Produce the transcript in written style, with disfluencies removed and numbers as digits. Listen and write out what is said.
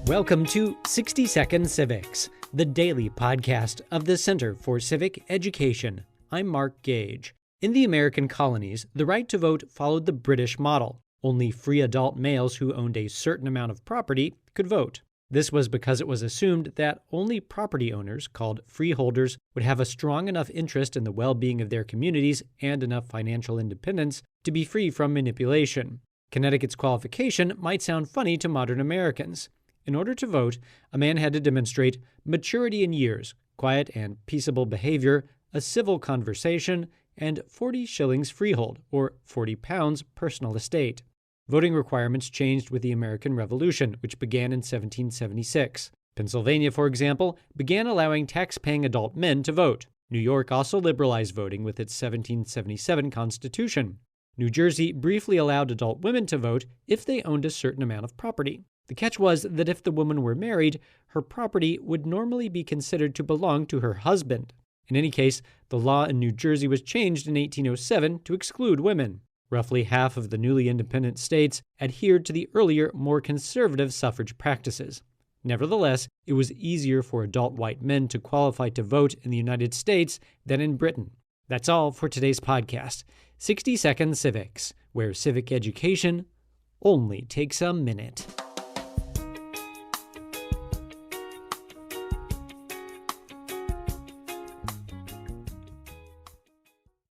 Welcome to 60 Second Civics, the daily podcast of the Center for Civic Education. I'm Mark Gage. In the American colonies, the right to vote followed the British model. Only free adult males who owned a certain amount of property could vote. This was because it was assumed that only property owners, called freeholders, would have a strong enough interest in the well-being of their communities and enough financial independence to be free from manipulation. Connecticut's qualification might sound funny to modern Americans. In order to vote, a man had to demonstrate maturity in years, quiet and peaceable behavior, a civil conversation, and 40 shillings freehold, or 40 pounds personal estate. Voting requirements changed with the American Revolution, which began in 1776. Pennsylvania, for example, began allowing tax-paying adult men to vote. New York also liberalized voting with its 1777 Constitution. New Jersey briefly allowed adult women to vote if they owned a certain amount of property. The catch was that if the woman were married, her property would normally be considered to belong to her husband. In any case, the law in New Jersey was changed in 1807 to exclude women. Roughly half of the newly independent states adhered to the earlier, more conservative suffrage practices. Nevertheless, it was easier for adult white men to qualify to vote in the United States than in Britain. That's all for today's podcast, 60 Second Civics, where civic education only takes a minute.